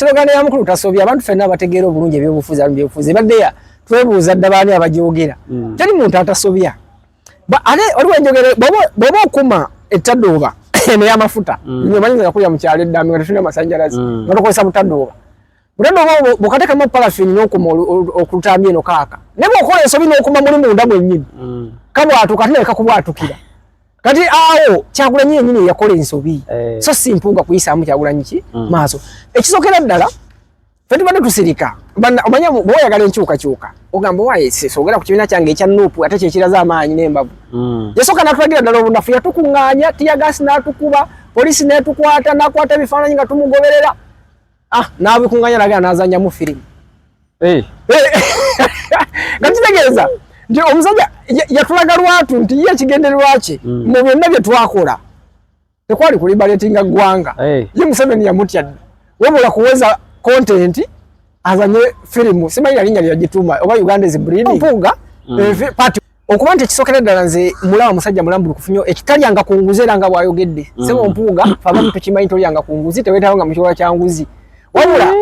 Slogani ya mukulu tasobya abantu fenna bategeera obulungi ebyobufuzi baddeya twebuuza ddabani abajogera tali muntu atasobya ale oliwo enjogere bwoba okuma ettadooba eno y'amafuta nyomanyiza kulya mu kyalo eddambi nga tetulina masanjalazi nga tokozesa butadooba bw'okateekamu parafini n'okuma okutambya eno kaaka ne bw'okola ensobi n'okuma muli munda mwennyini kabwatuka ate naleka kubwatukira kati awo Kyagulanyi yennyini yakola ensobi so si Mpuuga kuyisaamu Kyagulanyi ki maaso ekisookera ddala ffe tubadde tusirika omanya bw'oyagala enkyukakyuka ogamba waaye soogera ku kibiina kyange ekya Nuupu ate kyekiraze amaanyi n'embavu yasooka n'atulagira ddala obunafu yatukuŋŋaanya tiyagaasi n'atukuba poliisi n'etukwata n'akwata ebifaananyi nga tumugoberera n'abikuŋŋaanya n'agenda n'azannyamu firimu nga kitegeeza nti omusajja yatulaga lwatu nti ye ekigendererwa kye mu byonna bye twakola tekwali kulibaletinga ggwanga ye Museveni yamutya dda wabula kuweza content azanye firimu simanyi linnya lyagituuma oba Uganda is breeding Mpuuga party okuba nti ekisookera ddala nze mulaba musajja mulambulu kufunyo ekitalyanga ku nguzi era nga bw'ayogedde sebo Mpuuga fabamu tukimanyi tolyanga ku nguzi teweetawo nga mu kikolwa kya nguzi wabula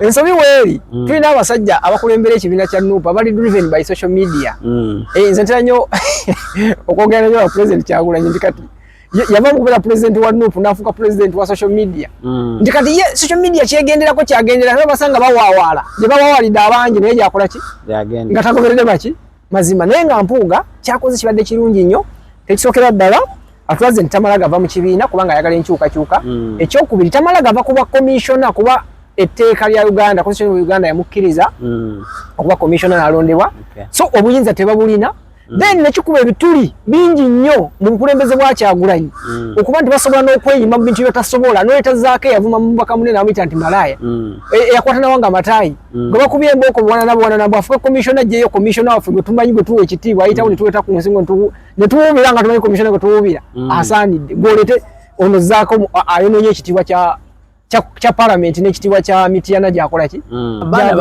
ensobi weeri tulina abasajja abakulembera ekibiina kya Nuupu abali driven by social media nze ntera nnyo okwogera nnyo wa president Kyagulanyi ndi kati yava mukubeera president wa Nuupu n'afuuka president wa social media ndi kati ye social media kyegenderako kyagendera naye basanga bawaawaala gye bawaawaalidde abangi naye gyakola ki nga tagoberedde baki mazima naye nga Mpuuga kyakoze kibadde kirungi nnyo tekisookera ddala atulaze nti tamala gava mu kibiina kubanga ayagala enkyukakyuka ekyokubiri tamala gava kuba commissioner kuba etteeka lya Uganda constitution ya Uganda yamukkiriza okuba commissioner n'alondebwa so obuyinza tebabulina then nekikuba ebituli bingi nnyo mu bukulembeze bwa Kyagulanyi okuba nti basobola n'okweyima mu bintu byetasobola n'oyetazaako eyavuma mu mubaka munene amuyita nti malaaya eyakwata nawanga amatayi gwe bakubye embooko buwanana nabwo afuke commissioner gyeyo commissioner waffe gwe tumanyi gwe tuwa ekitiibwa ayitawo ne tuweta ku nsingo ne tuwuubira nga tumanyi commissioner gwe tuwuubira asaanidde gwolete ono zzaako ayonoonye ekitiibwa kya parliament n'ekitiibwa kya Mityana gyakola ki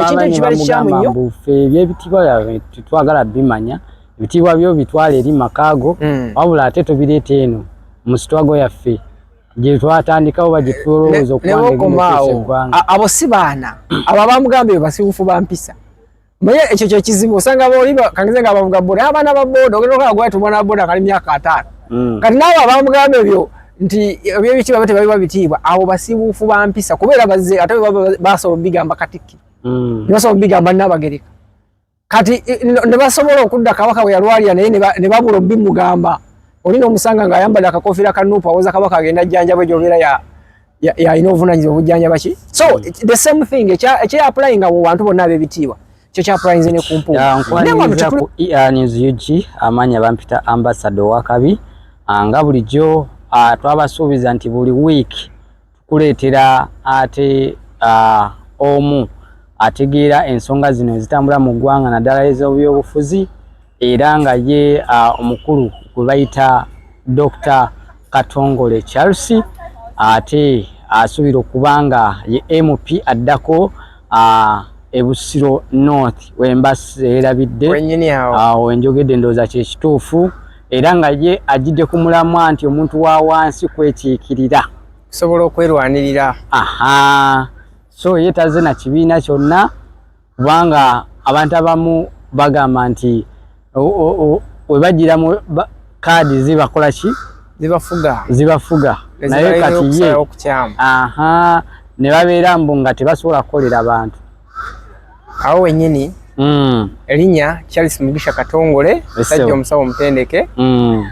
ekintu ekibale kikyamu nnyo ebyebitiibwa byabwe tetwagala bimanya ebitiibwa byo bitwale eri makaago wabula ate tobireeta eno mu sitwago yaffe gye twatandikawo bagitulowooza okuwangaeggwanga abo si baana abo abamugamba ebyo basibufu bampisa naye ekyo kyekizibu osanga boliba kangize nga bavuga boda abaana ba boda ogenda okola gwali tumwana boda kali myaka 5 kati naawe abamugamba ebyo nti ebyebitiibwa bate babiba bitiibwa abo basibufu bampisa kubeera bazze ate basobola bigamba Katikkiro ne basobola bigamba Nnabagereka kati ne basobola okudda Kabaka bwe yalwalira naye ne babula bimugamba olina omusanga ng'ayambadde akakofiira ka Nuupu awoza Kabaka agenda ajjanjaba egyobeera yalina obuvunanyizibwa obujjanjaba ki so the same thing ekyapplyinga mu bantu bonna ab'ebitiibwa kyo kyapplyinze ne ku Mpuuga nkwaniriza ku News UG amaanyi bampita ambassador wakabi nga bulijjo twabasuubiza nti buli week tukuleetera ate omu ategeera ensonga zino ezitambula mu ggwanga naddala ez'ebyobufuzi era nga ye omukulu gwe bayita Dr. Katongole Charles ate asuubira okuba nga ye MP addako e Busiro North wembasi erabidde wenjogedde ndowooza kyekituufu era nga ye ajidde ku mulamwa nti omuntu wa wansi kwekiikirira kusobola okwerwanirira so yetaze na kibiina kyonna kubanga abantu abamu bagamba nti webagira mu kaadi zibakola ki zibafuga naye kati ye ne babeera mbu nga tebasobola kukolera abantu awo wennyini erinnya Charles Mugisha Katongole musajja omusawo omutendeke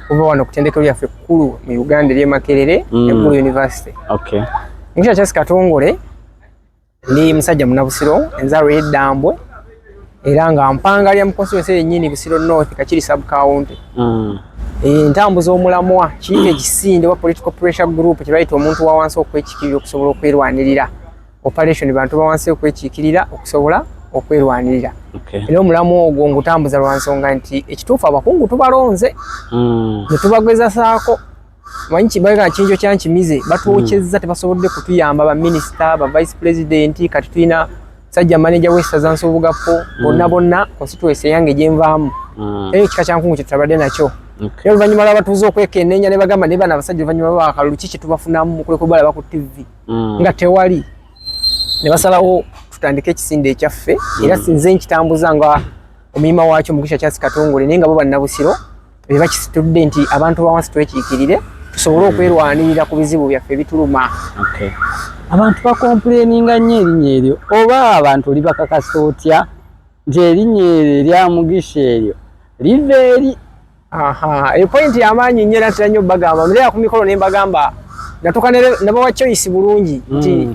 kuva wano ku ttendekero lyaffe ekkulu mu Uganda ery'e Makerere eggulu University Mugisha Charles Katongole ndi musajja munabusiro enzalo y'eddambwe era nga mpangalya mu constituency yennyini Busiro North Kakiri sub county entambuza omulamwa kiiko ekisinde wa political pressure group kyebayita omuntu wa wansi okwekiikirira okusobola okwerwanirira operation bantu ba wansi okwekiikirira okusobola okwerwanirira era omulamwa ogwo ngutambuza lwa nsonga nti ekituufu abakungu tubalonze ne tubagezasaako manyi kibaga kinjo kyankimize batwokyezza tebasobodde kutuyamba ba minister ba vice president kati tulina sajja manager w'essaza Nsubugapo bonna constituency yange gyenvaamu ekika kyankungu kyetutabadde nakyo Okay. Oluvannyuma lw'abatuuze okwekenneenya ne bagamba ne bana abasajja oluvannyuma lw'akalulu kiki tubafunamu kule kubalaba ku TV nga tewali ne basalawo tutandike ekisinde ekyaffe era sinze nkitambuza nga omuyima waakyo Mugisha Charles Katongole naye nga bo bannabusiro be bakisitudde nti abantu bawansi twekiikirire tusobole okwerwanirira ku bizibu byaffe ebituluma. Okay. Abantu bakomplaininga nnyo erinnya eryo oba abantu oli bakakasa otya nti erinnya eryo erya Mugisha eryo liva eri. Point y'amaanyi nnyo era ntera nnyo bagamba mbeera ku mikolo ne mbagamba natuka nabawa choice bulungi nti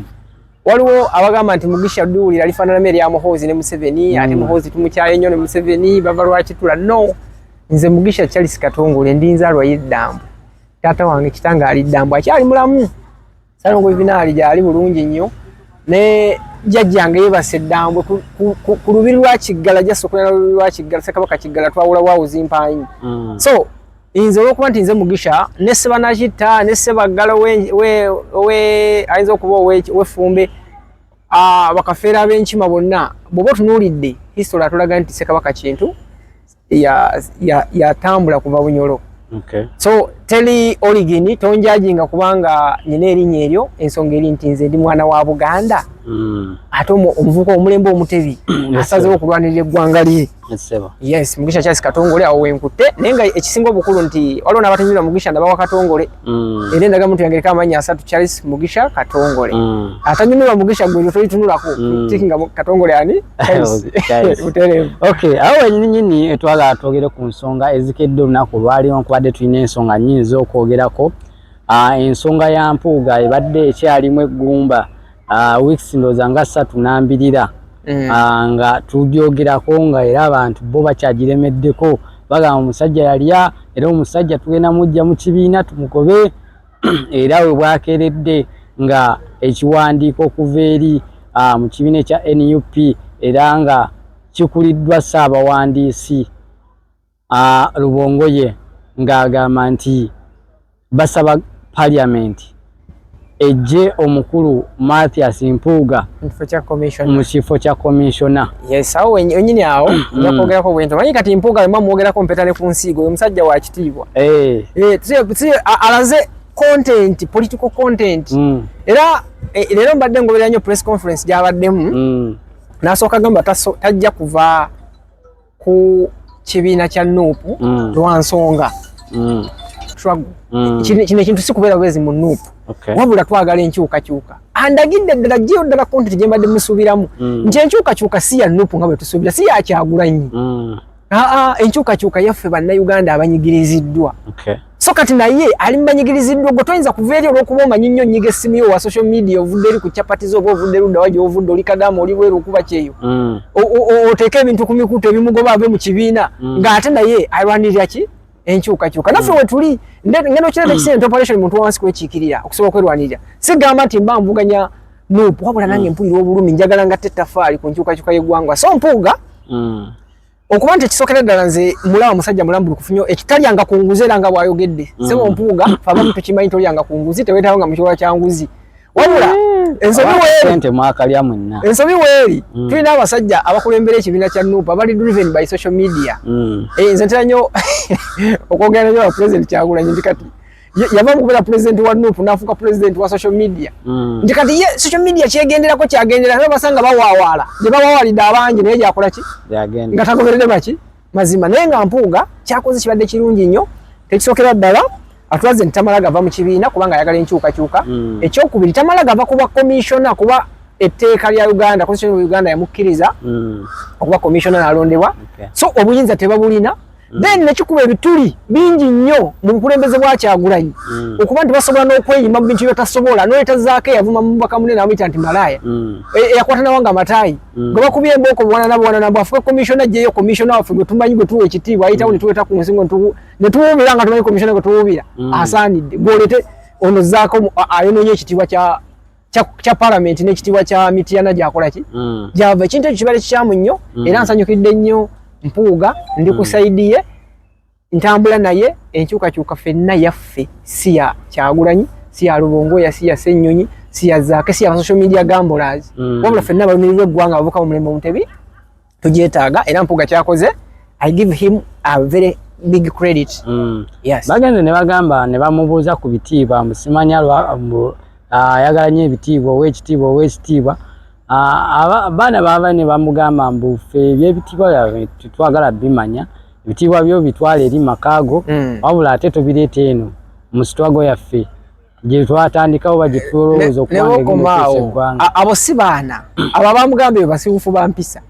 waliwo abagamba nti Mugisha duulira lifaanana erya Muhoozi ne Museveni ate Muhoozi tumukyaye nnyo ne Museveni bava lwakitula. No, nze Mugisha Charles Katongole ndi nzaalwa y'eddambo. Taata wange kitange ali ddambo akyali mulamu. Salongo binaali gyali bulungi nnyo ne jjajjange yeebase eddambo ku lubiri lwa Kiggala jasokera lubiri lwa Kiggala Ssekabaka Kiggala twawula waawo zimpaanyi. So nze olwokuba nti nze Mugisha ne Sebanakita ne Sebaggala we ayinza okuba ow'effumbe bakafeera ab'enkima bonna bw'oba otunuulidde history atulaga nti Ssekabaka Kintu yatambula kuva Bunyolo. Okay. So teli origin tonjajinga kubanga nina erinnya eryo ensonga eri nti nze ndi mwana wa Buganda. Ate omuvuko omulembe omutebi asazeewo okulwanirira eggwanga lye. Yes, Mugisha Charles Katongole awo wenkutte naye nga ekisinga obukulu nti waliwo n'abatanyumira Mugisha nabawa Katongole era endagamuntu yange eriko amannya asatu Charles Mugisha Katongole. Atanyumira Mugisha gwe toyitunulako tikinga Katongole ani Charles. Okay, awo nyinyi etwala twogere ku nsonga ezikedde olunaku lwali nkubadde tulina ensonga nnyingi z'okwogerako. Ensonga ya Mpuuga ebadde ekyalimu eggumba weeks ndowooza nga 3 nga tugyogerako nga era abantu bo bakyagiremeddeko bagamba omusajja yalya era omusajja tugenda mujja mu kibiina tumugobe era we bwakeeredde nga ekiwandiiko okuva eri mu kibiina ekya NUP era nga kikuliddwa Ssaabawandiisi Rubongoye ng'agamba nti basaba Parliament ejje omukulu Mathias Mpuuga mu kifo kya commissioner. Yes, awo wenyini awo yakwogerako bwento manyi kati Mpuuga wema mwogerako mpetane ku nsigo omusajja wa kitiibwa. Alaze content, political content. Era lero mbadde ngoberera nnyo press conference gyabaddemu n'asooka gamba tajja kuva ku kibiina kya Nuupu lwa nsonga. Kino ekintu si kubeera bwezi mu Nuupu. Wabula twagala enkyukakyuka andagidde ddala gyeyo ddala konti gyembadde musuubiramu nti enkyukakyuka si ya Nuupu nga bwe tusuubira si ya Kyagulanyi. Enkyukakyuka yaffe bannayuganda abanyigiriziddwa. So kati naye ali mu banyigiriziddwa gwe toyinza kuva eri olw'okuba omanyi nnyo nnyiga essimu yo wa social media ovudde eri ku capatizo oba ovudde ludda wa gy'ovudde oli Kadamu oli bweru okuba kyeyo oteeka ebintu ku mikutu ebimugoba ave mu kibiina ng'ate naye alwanirira ki enkyukakyuka. Naffe we tuli ngeno kireta kisente operation muntu wansi kwekiikirira okusobola okwerwanirira sigamba nti mba nvuganya Nuupu wabula nange mpulira obulumi njagala nga tettafaali ku nkyukakyuka y'eggwanga. So Mpuuga okuba nti ekisokera ddala nze mulaba musajja mulambulu kufunyo ekitalyanga ku nguzi era nga bw'ayogedde sebo Mpuuga fabamu tukimanyi tolyanga ku nguzi teweetawo nga mu kikolwa kya nguzi wabula ensobi weeri tulina abasajja abakulembera ekibiina kya Nuupu abali driven by social media. Nze ntera nnyo okwogera nnyo wa President Kyagulanyi nti kati yava mu kubeera President wa Nuupu n'afuuka President wa social media nti kati ye social media kyegenderako kyagendera naye basanga bawaawaala gye bawaawaalidde abangi naye gyakola ki nga tagoberedde baki mazima. Naye nga Mpuuga kyakoze kibadde kirungi nnyo tekisookera ddala atulaze nti tamala gava mu kibiina kubanga ayagala enkyukakyuka. Ekyokubiri tamala gava kuba commissioner kuba etteeka lya Uganda constitution of Uganda yamukkiriza okuba commissioner n'alondebwa. So obuyinza tebabulina. Then nekikuba ebituli bingi nnyo mu bukulembeze bwa Kyagulanyi okuba nti basobola n'okweyima mu bintu byotasobola n'oyetazaako eyavuma mu bubaka munene amuyita nti malaaya eyakwata nawanga amatayi gwe bakubye embooko buwananabwo afuke commissioner gyeyo commissioner waffe gwe tumanyi gwe tuwa ekitiibwa ayitawo ne tuweta ku nsingo ne tuwuubira nga tumanyi commissioner gwe tuwuubira asaanidde gwolete ono zzaako ayonoonye ekitiibwa kya Parliament n'ekitiibwa kya Mityana gyakola ki gyava. Ekintu ekyo kibale kikyamu nnyo era nsanyukidde nnyo Mpuuga ndi kusaidiye ntambula naye enkyukakyuka ffenna yaffe si ya Kyagulanyi si ya Rubongoya si ya Ssennyonyi si ya Zaake si ya social media gamblers wabula ffenna balumirirwa eggwanga bavuka mu mulembe omutebi tugyetaaga era Mpuuga kyakoze I give him a very big credit. Yes. Bagende ne bagamba ne bamubuuza ku bitiibwa musimanya ayagala nnyo ebitiibwa ow'ekitiibwa abaana baba ne bamugamba mbu ffe ebyebitiibwa byabwe tetwagala bimanya ebitiibwa byo bitwala eri makaago wabula ate tobireeta eno mu sitwago yaffe gye twatandikawo bagitulowooza okuwangaeggwanga abo si baana abo bamugamba ebyo basibufu bampisa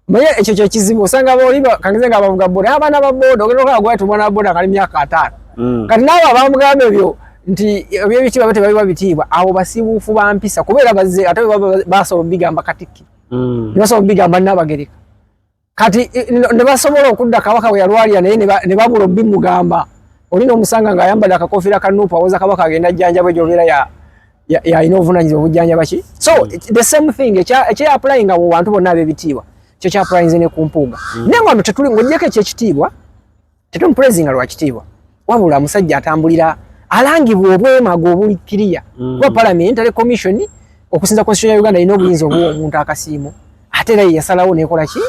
naye ekyo kyo kizibu osanga boliba kangize nga bavuga boda abaana ba boda ogenda okagwa tumwana boda kali myaka 5 kati nawe abamugamba ebyo nti ebyebitiibwa bate bali babitiibwa abo basibufu bampisa kubeera bazze ate basobola bigamba katiki basobola bigamba n'abagereka kati ne basobola okudda kabaka bwe yalwalira naye ne babula bimugamba olina omusanga nga ayambadde akakofira kanuupu awoza kabaka agenda ajjanja bwe gy'obeera yalina obuvunanyizibwa obujjanja baki so the same thing ekyapplyinga mu bantu bonna ab'ebitiibwa kyo kyapplyinze ne ku mpuuga naye nga tetuli ng'ogyeko ekyekitiibwa tetumupulezinga lwa kitiibwa wabula musajja atambulira alangibwa obwemago obulikiriya kuba parliamentary commission okusinza constitution ya Uganda erina obuyinza obuwa omuntu akasiimo ate era yasalawo nekola ki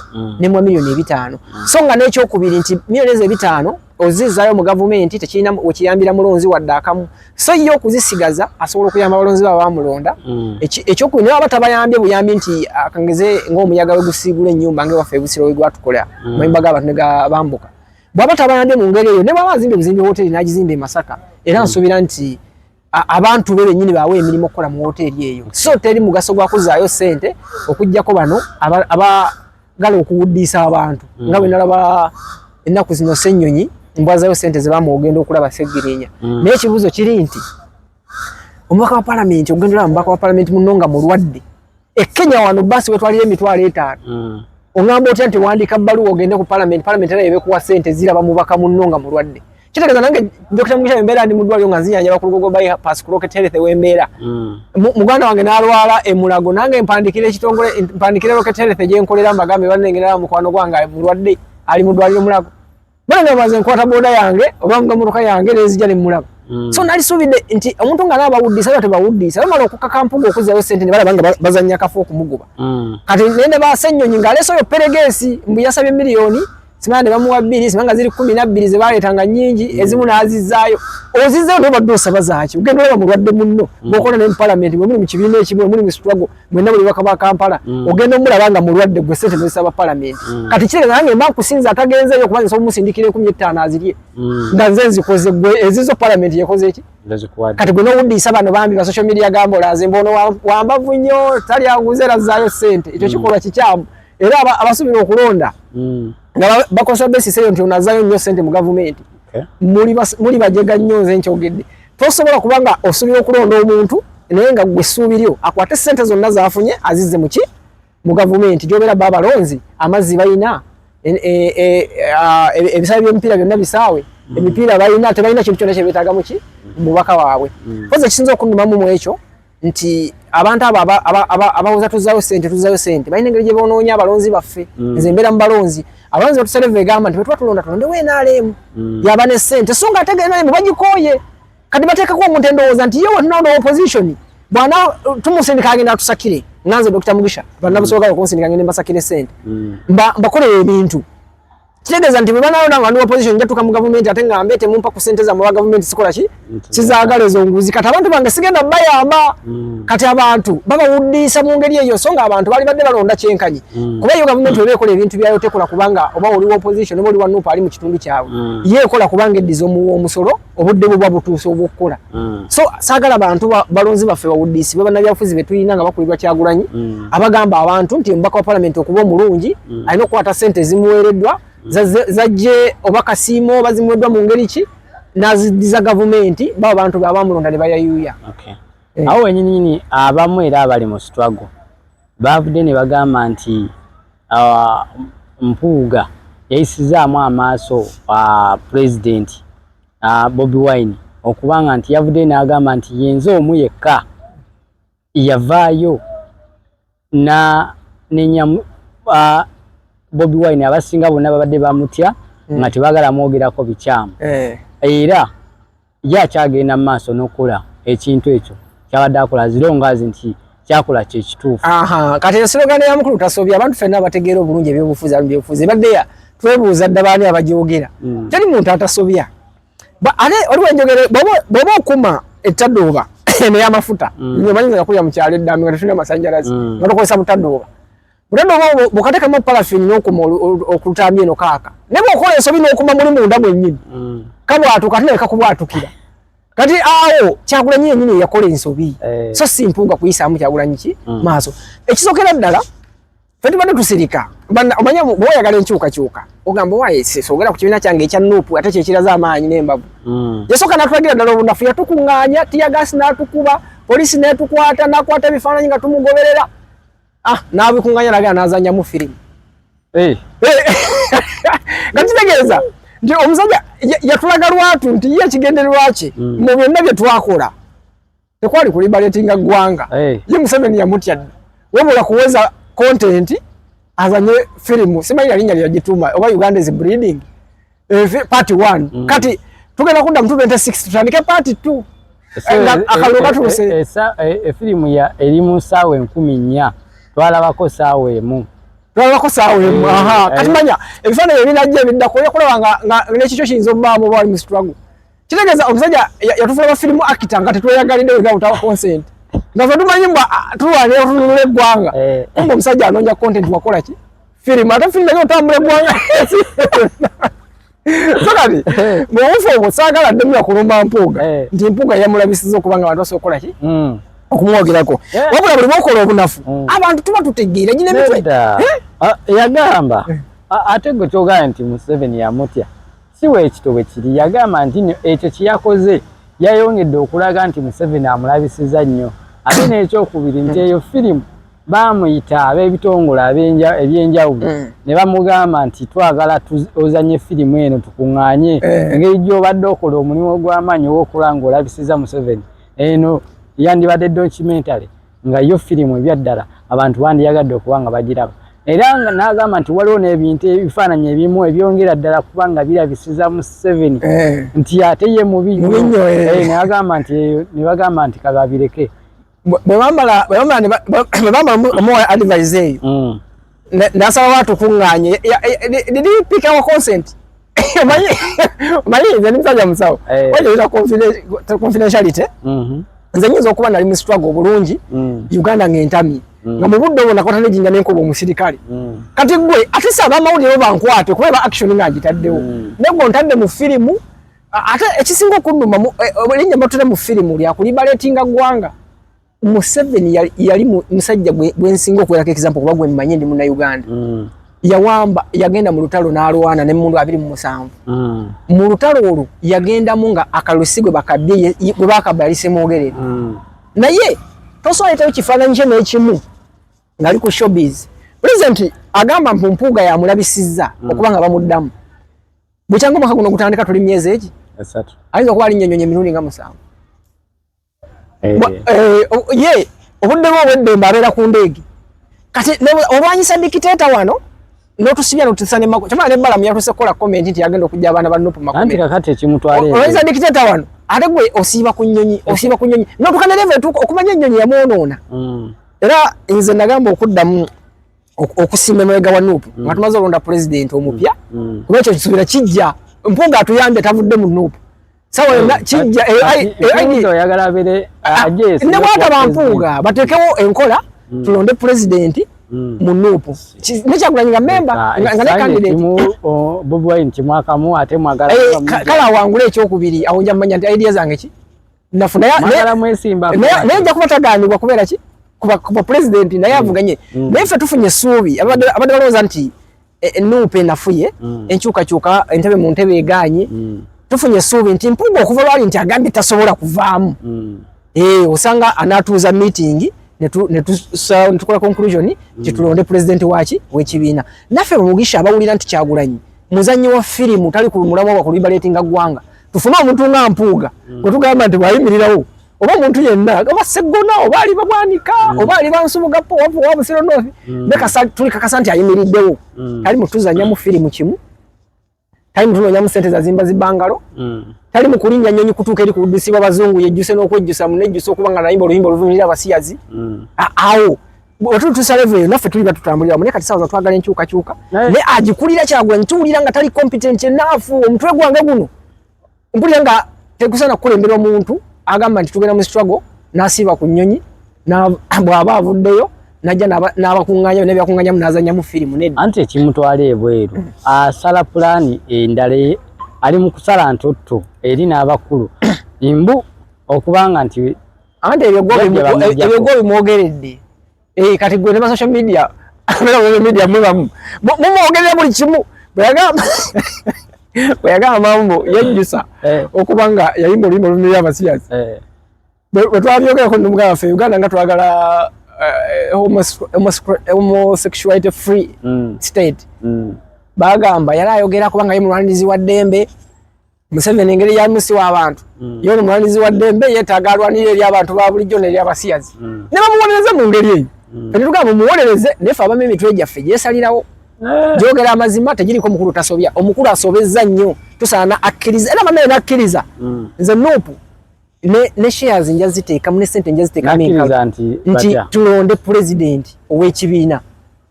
nemwa milioni 5 so nga n'ekyokubiri nti milioni 5 ozizaayo mu gavumenti tekirina wekiyambira mulonzi wadde akamu so yo okuzisigaza asobola okuyamba abalonzi baba bamulonda ekyokubiri naye abatabayambye buyambi nti akangeze ng'omuyaga we gusiigula ennyumba ngewaffe ebusiro we gwatukola mayimba g'abantu ne bambuka bwaba tabayambye mu ngeri eyo ne baba azimba ebizimbe hoteri n'agizimba e Masaka era nsuubira nti abantu be bennyini baawe emirimu okukola mu hoteri eyo so teri mugaso gwa kuzaayo ssente okuggyako bano abagala okuwuddiisa abantu nga bwe nalaba ennaku zino Ssennyonyi mbwazaayo ssente ze bamu ogenda okulaba Seggirinya naye ekibuuzo kiri nti omubaka wa palamenti ogenda olaba mubaka wa palamenti muno nga mulwadde Kenya wano basi wetwalira emitwalo 5 ongamba otya nti wandiika bbaluwa ogende ku palamenti era ebekuwa ssente ziraba mubaka muno nga mulwadde kitegeeza nange Dr. Mugisha embeera ndi mu ddwaliro nga nzinyanja bakulugogo bypass Crooked Health w'embeera muganda wange n'alwala emulago nange mpandikira ekitongole mpandikira Crooked Health gye nkolera mbagambe bannengerera mukwano gwange mulwadde ali mu ddwaliro mulago bana ngabaze nkwata boda yange oba nga muruka yange nezija ne mulago so nali subide nti omuntu nga nabawuddisa tebawuddisa bamala okukaka mpuuga okuzayo ssente ne balaba bazanya kafu okumugoba kati nende ba Ssennyonyi ng'aleese oyo peregesi mbu yasabye miliyoni simane bamuwa 2 simanga ziri 12 ze baletanga nyingi ezimu nazizaayo ozizaayo ndo baddo sabazaaki ugenda olaba mulwadde munno bokola ne parliament mwe muri mu kibiina ekimwe muri mu struggle mwenna buli bakaba Kampala ogenda omulaba nga mulwadde gwe ssente nezisaba parliament kati kire nange mba kusinza atagenzeyo kubanza so musindikire 15 aziriye nga nze nzikoze gwe ezizo parliament yekoze eki kati gwe nowuddisa bano bambi ba social media gambola nze mbono wambavu nnyo tali aguzera zaayo ssente ekyo kikolwa kikyamu era abasubira okulonda nga bakosa besi seyo nti unazayo nnyo ssente mu gavumenti muli bajega nnyo nze nkyogedde tosobola kubanga osubira okulonda omuntu naye nga gwe ssuubiryo akwate ssente zonna zaafunye azizze mu ki mu gavumenti gy'obeera baabalonzi amazzi balina ebisaawe by'emipiira byonna bisaawe emipiira balina tebalina kintu kyonna kyebeetaaga mu ki mubaka waabwe poza ekisinza okunnumamu mu ekyo nti abantu abawoza tuzaayo ssente balina engeri gye boonoonya abalonzi baffe nze mbeera mu balonzi abalonzi batusaleva egamba nti bwetwatulonda tulondewo NRM yaba ne ssente so nga ategeera NRM bagikooye kati bateekako omuntu endowooza nti yewe tunaona opposition bwana tumusindika agenda atusakire nganze Dr. Mugisha bannabusobola okunsindika ngende mbasakire ssente mbakolera ebintu kitegeeza nti bwe banalonda nga ndi opposition njatuka mu gavumenti ate nga mbete mumpa ku ssente zammwe wa gavumenti sikola ki sizaagala ezo nguzi kati abantu bange sigenda bayamba kati abantu babawuddisa mu ngeri eyo so nga abantu bali badde balonda kyenkanyi kuba iyo gavumenti oba ekola ebintu byayo tekola kubanga oba oliwo opposition oba oli wa NUP ali mu kitundu kyabwe ye ekola kubanga eddiza omusolo obudde bwe bwabutuuse obw'okukola so saagala abantu balonzi baffe bawuddisibwe bannabyabufuzi be tulina nga bakulirwa Kyagulanyi abagamba abantu nti omubaka wa palamenti okuba omulungi alina okukwata ssente ezimuweereddwa zajje oba kasiimo bazimweddwa mu ngeri ki nazidiza gavumenti baba bantu babamulonda ne bayayuya awo wenyini abamu era abali mu struggle bavudde ne bagamba nti mpuuga yayisizaamu amaaso president Bobi Wine okubanga nti yavudde n'agamba nti yenze omu yekka yavaayo nenyamu Bobi Wine abasinga bonna babadde bamutya nga tebagala mwogerako bikyamu era yakyagenda mu maaso n'okola ekintu ekyo kyabadde akola zirongazi nti kyakola kyekituufu kati ensirogano ya mukulu tasobya abantu ffenna bategeera obulungi ebyobufuzi ebaddeya twebuuza dda baani abajogera teri muntu atasobya ate oliwo enjogere bw'oba okuma ettadooba n'ey'amafuta nyomanyiza kulya mu kyalo eddambi nga tetulina masanjalazi nga tukozesa butadooba bw'okateekamu parafini n'okuma okutambya eno kaaka ne bw'okola ensobi n'okuma muli munda mwennyini kabwatuka ate naleka kubwatukira kati awo Kyagulanyi yennyini yakola ensobi so si Mpuuga kuyisaamu Kyagulanyi ki maaso ekisookera ddala ffe tubadde tusirika omanya bw'oyagala enkyukakyuka ogamba waaye soogera ku kibiina kyange ekya Nuupu ate kyekiraze amaanyi n'embavu yasooka n'atulagira ddala obunafu yatukuŋŋaanya tiyagaasi n'atukuba poliisi n'etukwata n'akwata ebifaananyi nga tumugoberera n'abikuŋŋaanya n'agenda n'azannyamu firimu nga kitegeeza nti omusajja yatulaga lwatu nti ye ekigendererwa kye mu byonna bye twakola tekwali kulibaletinga ggwanga ye Museveni yamutya dda wabula kuweza content azanye firimu simanyi linnya lyagituuma oba Uganda is breeding part 1 kati tugenda kudda mu 26 tutandike part 2 akaluka tuse firimu ya elimu saawa 14 twalabako saawa emu kati manya ebifaananyi ebinajja ebiddako yakulaba nga n'ekikyo kiyinza okubaamu oba wali mu struggle kitegeeza omusajja yatufulaba firimu actor nga tetweyagalidde without without consent nga ffe tumanyi mbwa tulwanira otununula eggwanga kumbe omusajja anoonya content wakola ki firimu ate firimu naye otambula eggwanga so kati mubufu obwo saagala ddemu yakulumba Mpuuga nti Mpuuga yamulabisiza okuba nga abantu basobola okukola ki okumwogerako wabula buli bwokola obunafu abantu tuba tutegeera nyina emitwe yagamba ate gwe kyogamba nti Museveni yamutya si weekito bwe kiri yagamba nti ekyo kiyakoze yayongedde okulaga nti Museveni amulabisiza nnyo ate n'ekyokubiri nti eyo firimu baamuyita ab'ebitongole ebyenjawulo ne bamugamba nti twagala ozanye firimu eno tukuŋŋaanye engeri gy'obadde okola omulimu gw'amaanyi ow'okulanga olabisiza Museveni eno yandibadde documentary nga yo firimu ebyaddala abantu bandiyagadde okuba nga bagiraba era nga n'agamba nti waliwo n'ebintu ebifaananyi ebimu ebyongera ddala kuba nga birabisiza Museveni nti ate ye mubi nnyo ne bagamba nti kababireke bwe bambala omuwa advice eyo nasaba batukuŋŋaanye did he pick our consent omanyi nze ndi musajja musawo wajja confidentiality nze nyinza okuba nali mu struggle obulungi Uganda ng'entamye nga mu budde obwo nakota nejinja n'enkuba omusirikale kati gwe ate saba amawulire bankwate kuba action nga agitaddewo negwo ntadde mu firimu ate ekisinga okunnuma linnya matule mu firimu lyakulibaletinga ggwanga Museveni yali musajja gwensinga okuwerako example kuba gwe mmanyi ndi Munnayuganda yawamba yagenda mu lutalo n'alwana n'emmundu 27 mu lutalo olwo yagendamu nga akalusi gwe bakabye gwe bakabba yali semwogerera naye tosobola kifaananyi kye n'ekimu ng'ali ku showbiz present agamba Mpuuga yamulabisizza okuba nga bamuddamu bukyanga omwaka guno gutandika tuli myezi egi ayinza okuba alinnyenyonyi emirundi nga 7 ye obudde bwo obweddembe abeera ku ndeege kati olwanyisa dikiteeta wano n'otusibya n'otusane mako kyamala n'ebbalamu yatuse kukola comment nti yagenda okujja abaana ba Nuupu makomera anti kakati ekimutwala olwanyisa dikiteeta wano ate gwe osiiba ku nnyonyi n'otukane level okumanya ennyonyi yamwonoona era nze nagamba okuddamu okusiima emabega wa Nuupu nga tumaze olonda pulezidenti omupya kuba ekyo kisuubira kijja Mpuuga atuyambye tavudde mu Nuupu sawa yonna kijja oyagala abeere ne bwagaba Mpuuga bateekewo enkola tulonde pulezidenti mu Nuupu nekyagulanyi nga memba nga ne candidate Bobi Wine kimwakamu ate mwagala kala wangula ekyokubiri awo nja mmanya nti idea zange ki nafuna naye nja kuba tagaanibwa kubeera ki kuba pulezidenti naye avuganye naye ffe tufunye essuubi abadde balowooza nti Nuupu enafuye enkyukakyuka entebe mu ntebe eganye tufunye essuubi nti Mpuuga okuva lwali nti agambye tasobola kuvaamu osanga anaatuuza meeting netukola conclusion kitulonde pulezidenti waki w'ekibiina naffe Mugisha abawulira nti Kyagulanyi muzannyi wa firimu tali ku mulamu oba kulibaletinga ggwanga tufune omuntu nga Mpuuga gwe tugamba nti bwayimirirawo oba omuntu yenna oba Seggona oba ali Babwanika oba ali Bansubugapo wa Busiro North tuli kakasa nti ayimiriddewo tali mutuzanya mu firimu kimu tali mutunoonya mu ssente zazimba zibangalo tali mu kulinnya nnyonyi kutuuka eri kuddusibwa bazungu yejjuse n'okwejjusa munejjusa okuba nga nayimba oluyimba oluvumirira abasiyazi awo otu tusalevu naffe tuli batutambulira mu ne kati sawa twagala enchuka chuka ne agikulira kyagwa ntulira nga tali competent enough omutwe gwange guno mpulira nga tekusana kulemberwa omuntu agamba nti tugenda mu struggle nasiba ku nnyonyi na bwaba avuddeyo najja n'abakunganya ne byakunganya munazanya mu firimu ne anti ekimutwala ebweru asala plani endale ali mu kusala ntotto eri n'abakulu imbu okubanga nti ante ebyo bimwogeredde kati gwe ne social media mumwogerera buli kimu bweyagamba mambo yejjusa okubanga yayimba oluyimba olunira abasiyazi bwe twabyogerako n'omuganda waffe Uganda nga twagala homosexuality free state bagamba yali ayogera kubanga ye mulwanirizi wa ddembe Museveni engeri yamusi w'abantu yo ni mulwanirizi wa ddembe yeetaaga alwanirira eri abantu ba bulijjo n'eri abasiyazi ne bamuwolereze mu ngeri eyo tugamba mumuwolereze nefe abamu emitwe gyaffe gyesalirawo gyogera amazima tegiriko mukulu tasobya omukulu asobezza nnyo tusaana akkiriza era bamene nakkiriza nze nuupu ne shares nja ziteeka mu ne sente nja ziteeka nti tulonde president ow'ekibiina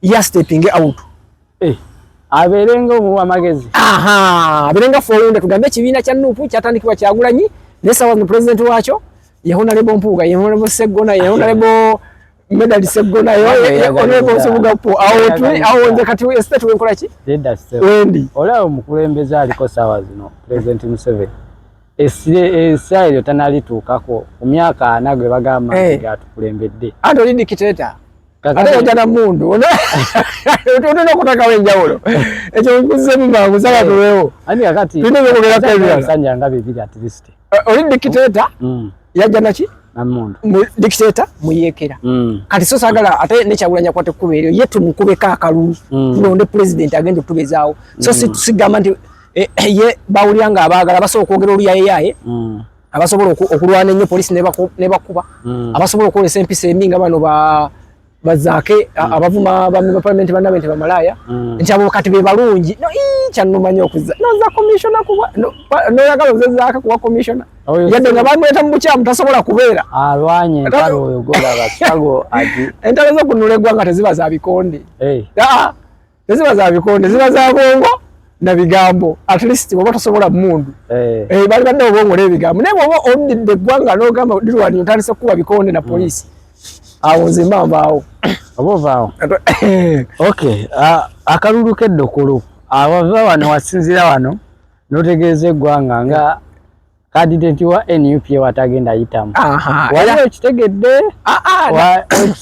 ya stepping out aberenga omuwa magezi aberenga folonde tugambe ekibiina kya nuupu kyatandikibwa Kyagulanyi nesawa mu president wakyo yehona lebo Mpuuga yehona lebo Seggona yehona lebo medali Seggona olebo Sebugapo awo nze kati estate wenkola ki wendi olao mukulembeze aliko sawa zino president Museveni esire tanalituukako ku myaka 4 gwe bagamba nti atukulembedde ando li dictator ate yajana mundu ono kutaka wenjawulo ekyo nkuzemu mbangu sala tuwewo ani akati bino byo bya sanja nga bibiri at least oli dictator yajana ki namundu dictator muyekera kati so sagala ate ne Kyagulanya kwate kubeeryo yetu mukubeka akalulu tulonde president agende tubezaawo so sigamba nti ye bawulyanga abagala basobola okwogera oluyayeyaye abasobola okulwana ennyo polisi ne bakuba abasobola okwolesa empisa embi nga bano bazaake abavuma ba parliament banabente bamalaya nti abo kati be balungi kyanumanya okuza noza commissioner kuba noyagala ozezaaka kuba commissioner yadde nga bamweta mu bukyamu tasobola kubeera alwanye nkalo oyo gola basago adi entalo zo kunula eggwanga teziba za bikonde teziba za bikonde ziba za bongo na bigambo at least baba tosobola mundu bali bande obongo ne bigambo naye baba odidde eggwanga n'ogamba dirwani otandise kuba bikonde na polisi awo nze mbamba awo obovaawo okay akalulu k'eddokolo abava wano wasinzira wano n'otegeeza eggwanga nga candidate wa NUP watagenda ayitamu waliwo kitegedde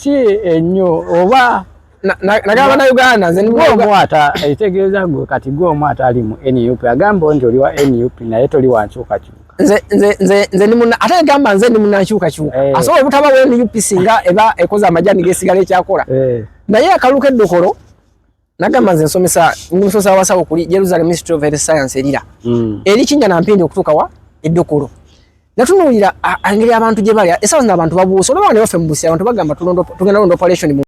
ki ennyo oba nagamba na Uganda nze omwata etegeeza gwe kati gwe omwata ali mu NUP agamba nti oli wa NUP naye toli wankyukakyuka nze ni muna ate gamba nze ni munankyukakyuka asobola obutaba wa NUP singa eba ekoza amajani gesigala ekyakola naye akaluka eddokolo nagamba nze nsomesa abasawo kuli Jerusalem Ministry of Health Science erira eri Kinnya na Mpindi okutuuka wa eddokolo natunuulira engeri abantu gye bali esawa zino abantu babuusa olaba ne baffe mu busi abantu bagamba tugenda londa operation